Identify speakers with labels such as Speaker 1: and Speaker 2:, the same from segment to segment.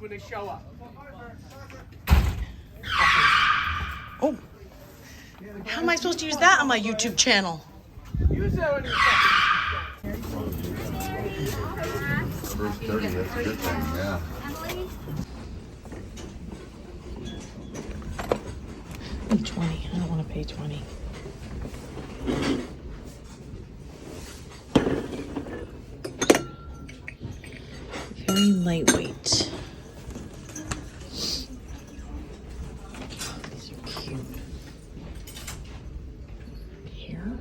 Speaker 1: when they show up.
Speaker 2: Oh, how am I supposed to use that on my YouTube channel?
Speaker 1: Use that on your
Speaker 3: First 30, that's a good thing, yeah.
Speaker 2: Pay 20. I don't want to pay 20. Very lightweight. These are cute. Here.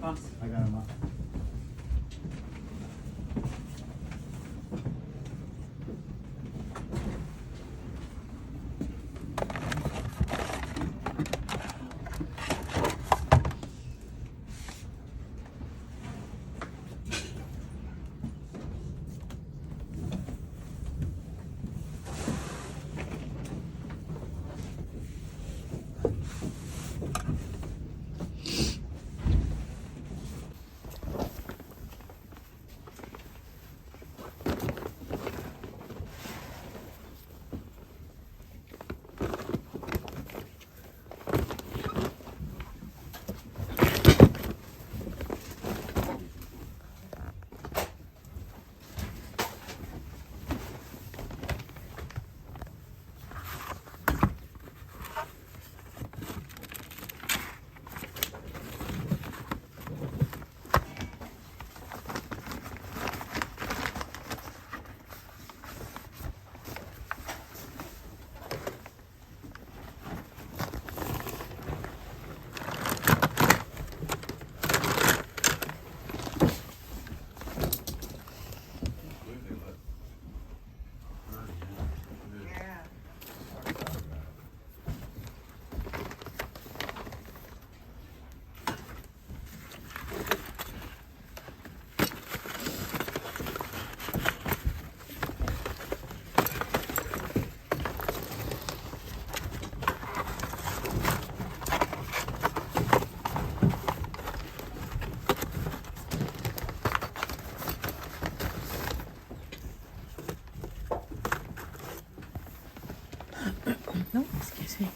Speaker 1: I got him up.
Speaker 2: No, excuse me.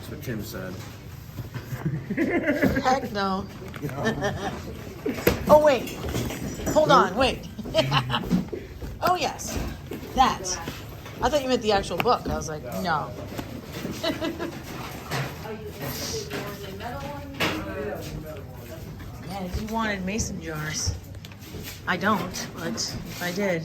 Speaker 1: That's what Tim said.
Speaker 2: Heck no. Oh, wait. Hold on, wait. Oh, yes. That. I thought you meant the actual book. I was like, no. Man, if you wanted mason jars. I don't, but if I did.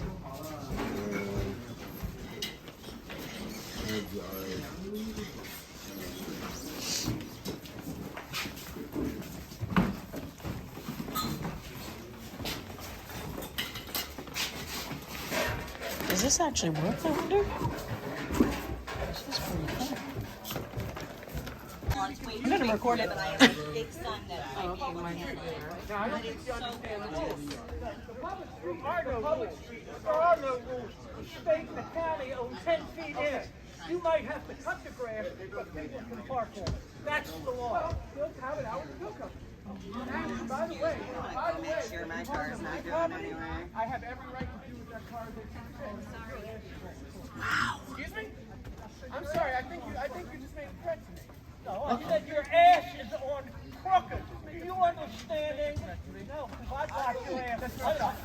Speaker 2: Does this actually work, I wonder? This is pretty cool. I'm gonna record it.
Speaker 4: But I have a big son that I
Speaker 2: Okay, my
Speaker 4: but it's so gorgeous.
Speaker 5: The public street are no public street. There are no rules. The state and the county own 10 feet in it. You might have to cut the grass, but people can park on it. That's the law. They'll have it out with the hookup. And by the way,
Speaker 4: Make sure my car is not going anywhere.
Speaker 5: I have every right to do with that car that you say. Wow. Excuse me? I'm sorry. I think you just made a threat to me. No, I said your ass is on crooked. Do you understand English? No, if I block your ass, that's not enough.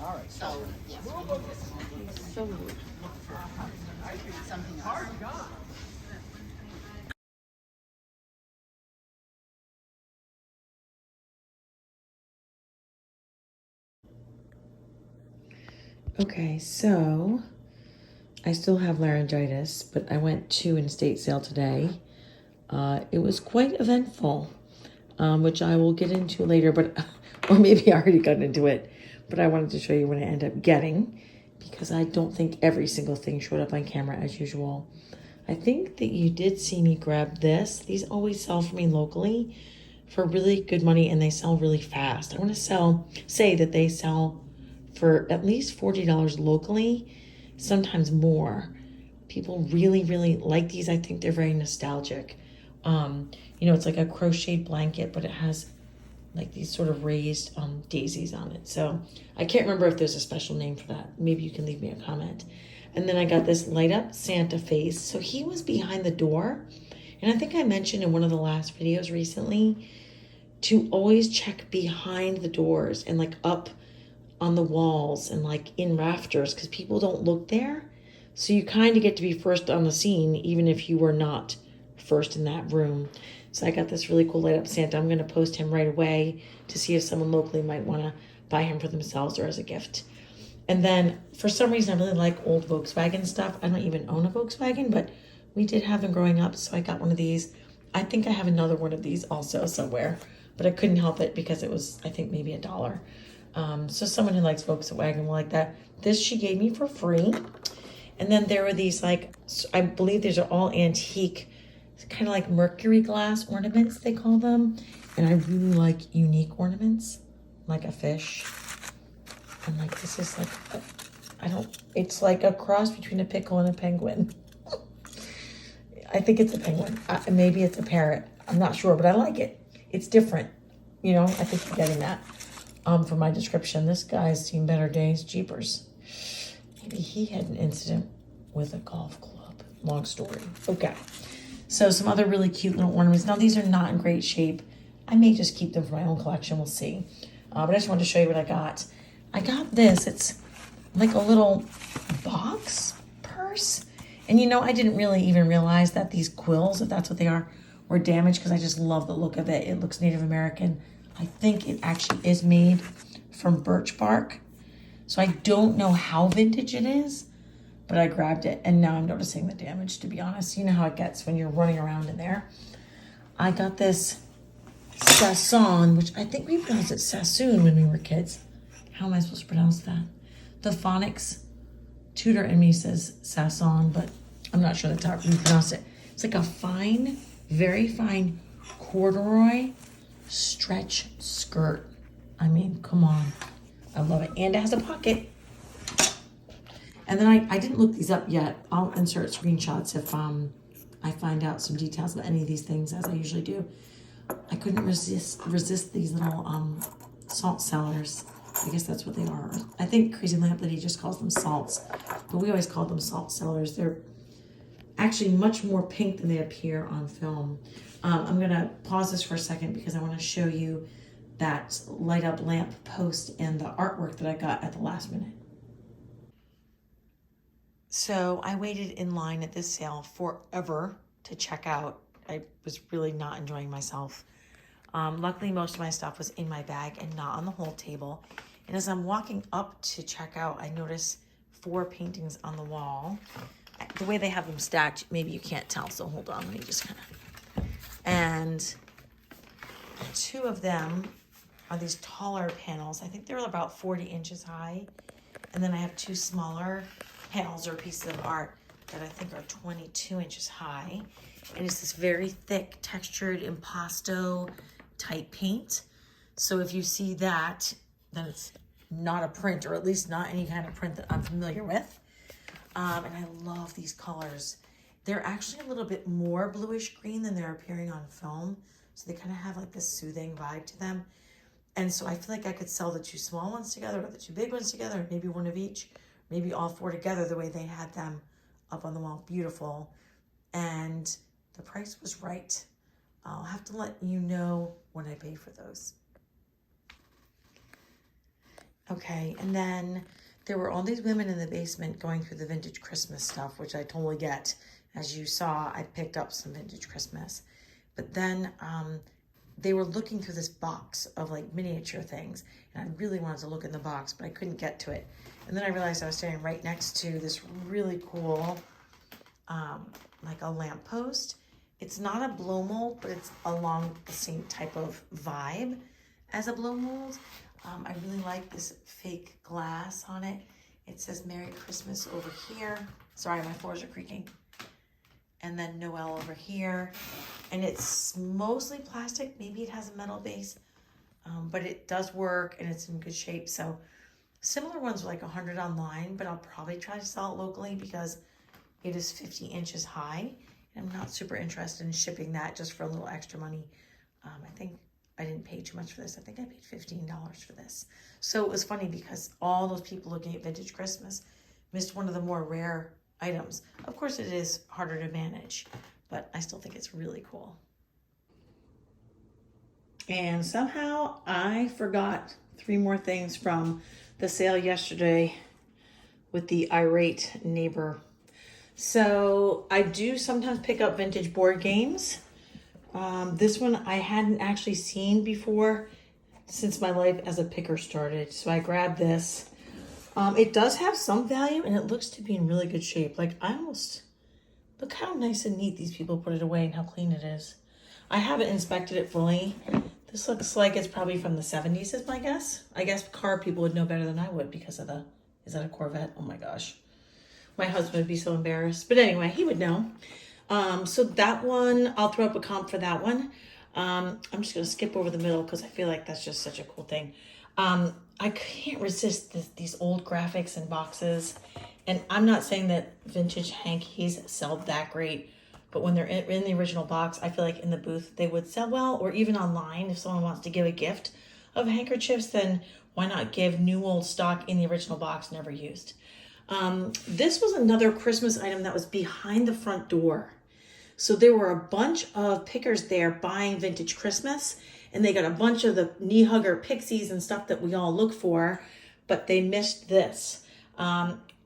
Speaker 4: All right. So, yes.
Speaker 2: So
Speaker 4: Something else.
Speaker 2: okay, so I still have laryngitis, but I went to an estate sale today. It was quite eventful, which I will get into later, but or maybe I already got into it, but I wanted to show you what I ended up getting because I don't think every single thing showed up on camera as usual. I think that you did see me grab this. These always sell for me locally for really good money and they sell really fast. I want to say that they sell for at least $40 locally, sometimes more. People really, really like these. I think they're very nostalgic. You know, it's like a crocheted blanket, but it has like these sort of raised daisies on it. So I can't remember if there's a special name for that. Maybe you can leave me a comment. And then I got this light up Santa face. So he was behind the door. And I think I mentioned in one of the last videos recently to always check behind the doors and like up on the walls and like in rafters because people don't look there. So you kind of get to be first on the scene even if you were not first in that room. So I got this really cool light up Santa. I'm going to post him right away to see if someone locally might want to buy him for themselves or as a gift. And then for some reason I really like old Volkswagen stuff. I don't even own a Volkswagen, but we did have them growing up. So I got one of these. I think I have another one of these also somewhere, but I couldn't help it because it was, I think, maybe $1. So someone who likes Volkswagen will like that. This she gave me for free. And then there were these like, I believe these are all antique, kind of like mercury glass ornaments, they call them. And I really like unique ornaments, like a fish. And like, this is like, it's like a cross between a pickle and a penguin. I think it's a penguin. Maybe it's a parrot. I'm not sure, but I like it. It's different. You know, I think you're getting that for my description. This guy's seen better days, jeepers. Maybe he had an incident with a golf club. Long story. Okay. So some other really cute little ornaments. Now, these are not in great shape. I may just keep them for my own collection. We'll see. But I just wanted to show you what I got. I got this. It's like a little box purse. And you know, I didn't really even realize that these quills, if that's what they are, were damaged because I just love the look of it. It looks Native American. I think it actually is made from birch bark. So I don't know how vintage it is, but I grabbed it and now I'm noticing the damage, to be honest. You know how it gets when you're running around in there. I got this Sasson, which I think we pronounced it Sassoon when we were kids. How am I supposed to pronounce that? The phonics tutor in me says Sasson, but I'm not sure that's how we pronounce it. It's like a fine, very fine corduroy stretch skirt. I mean, come on. I love it. And it has a pocket. And then I didn't look these up yet. I'll insert screenshots if I find out some details about any of these things, as I usually do. I couldn't resist these little salt cellars. I guess that's what they are. I think Crazy Lamp Lady just calls them salts, but we always call them salt cellars. actually much more pink than they appear on film. I'm gonna pause this for a second because I wanna show you that light up lamp post and the artwork that I got at the last minute. So I waited in line at this sale forever to check out. I was really not enjoying myself. Luckily, most of my stuff was in my bag and not on the whole table. And as I'm walking up to check out, I notice 4 paintings on the wall. The way they have them stacked, maybe you can't tell, so hold on, let me just kind of. And 2 of them are these taller panels. I think they're about 40 inches high. And then I have 2 smaller panels or pieces of art that I think are 22 inches high. And it's this very thick, textured impasto type paint. So if you see that, then it's not a print, or at least not any kind of print that I'm familiar with. And I love these colors. They're actually a little bit more bluish green than they're appearing on film. So they kind of have like this soothing vibe to them. And so I feel like I could sell the 2 small ones together or the 2 big ones together, maybe one of each, maybe all 4 together the way they had them up on the wall. Beautiful. And the price was right. I'll have to let you know when I pay for those. Okay, and then there were all these women in the basement going through the vintage Christmas stuff, which I totally get. As you saw, I picked up some vintage Christmas. But then they were looking through this box of like miniature things. And I really wanted to look in the box, but I couldn't get to it. And then I realized I was standing right next to this really cool, like a lamppost. It's not a blow mold, but it's along the same type of vibe as a blow mold. I really like this fake glass on it. It says Merry Christmas over here. Sorry, my floors are creaking. And then Noel over here. And it's mostly plastic. Maybe it has a metal base, but it does work and it's in good shape. So similar ones are like 100 online, but I'll probably try to sell it locally because it is 50 inches high. And I'm not super interested in shipping that just for a little extra money. I think I didn't pay too much for this. I think I paid $15 for this. So it was funny because all those people looking at vintage Christmas missed one of the more rare items. Of course, it is harder to manage, but I still think it's really cool. And somehow I forgot 3 more things from the sale yesterday with the irate neighbor. So I do sometimes pick up vintage board games. This one I hadn't actually seen before since my life as a picker started. So I grabbed this. It does have some value and it looks to be in really good shape. Like look how nice and neat these people put it away and how clean it is. I haven't inspected it fully. This looks like it's probably from the 70s is my guess. I guess car people would know better than I would because of is that a Corvette? Oh my gosh. My husband would be so embarrassed. But anyway, he would know. So that one, I'll throw up a comp for that one. I'm just going to skip over the middle because I feel like that's just such a cool thing. I can't resist these old graphics and boxes. And I'm not saying that vintage hankies sell that great, but when they're in the original box, I feel like in the booth they would sell well, or even online if someone wants to give a gift of handkerchiefs, then why not give new old stock in the original box, never used. This was another Christmas item that was behind the front door. So there were a bunch of pickers there buying vintage Christmas, and they got a bunch of the knee hugger pixies and stuff that we all look for, but they missed this.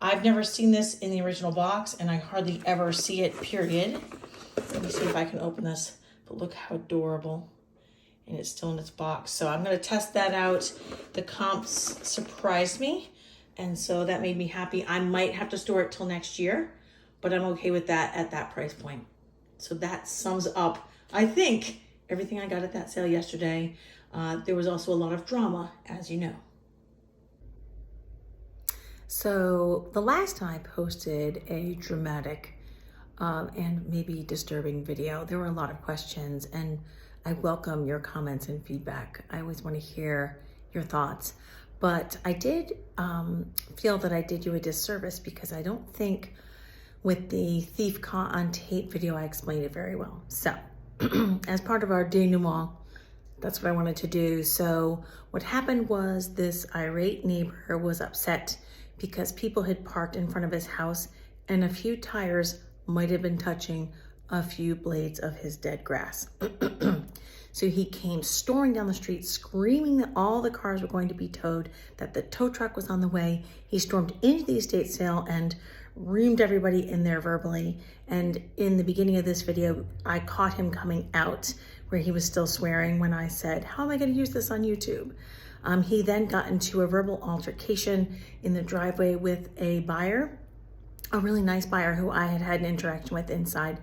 Speaker 2: I've never seen this in the original box, and I hardly ever see it, period. Let me see if I can open this, but look how adorable. And it's still in its box. So I'm gonna test that out. The comps surprised me, and so that made me happy. I might have to store it till next year, but I'm okay with that at that price point. So that sums up, I think, everything I got at that sale yesterday. There was also a lot of drama, as you know. So the last time I posted a dramatic and maybe disturbing video, there were a lot of questions, and I welcome your comments and feedback. I always want to hear your thoughts. But I did feel that I did you a disservice because I don't think with the thief caught on tape video, I explained it very well. So as part of our denouement, that's what I wanted to do. So what happened was this irate neighbor was upset because people had parked in front of his house and a few tires might have been touching a few blades of his dead grass. So he came storming down the street, screaming that all the cars were going to be towed, that the tow truck was on the way. He stormed into the estate sale and reamed everybody in there verbally. And in the beginning of this video, I caught him coming out where he was still swearing when I said, how am I going to use this on YouTube? He then got into a verbal altercation in the driveway with a buyer, a really nice buyer who I had an interaction with inside,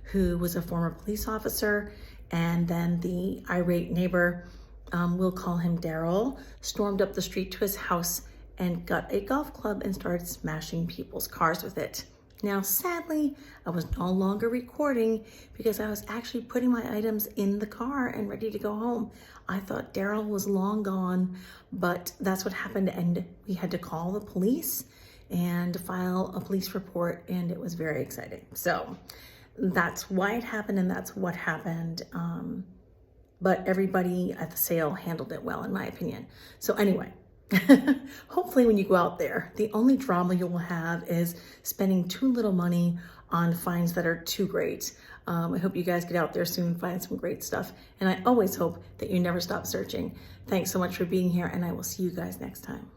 Speaker 2: who was a former police officer. And then the irate neighbor, we'll call him Daryl, stormed up the street to his house and got a golf club and started smashing people's cars with it. Now, sadly, I was no longer recording because I was actually putting my items in the car and ready to go home. I thought Daryl was long gone, but that's what happened, and we had to call the police and file a police report, and it was very exciting. So that's why it happened, and that's what happened. But everybody at the sale handled it well, in my opinion. So anyway, hopefully when you go out there, the only drama you will have is spending too little money on finds that are too great. I hope you guys get out there soon, find some great stuff. And I always hope that you never stop searching. Thanks so much for being here, and I will see you guys next time.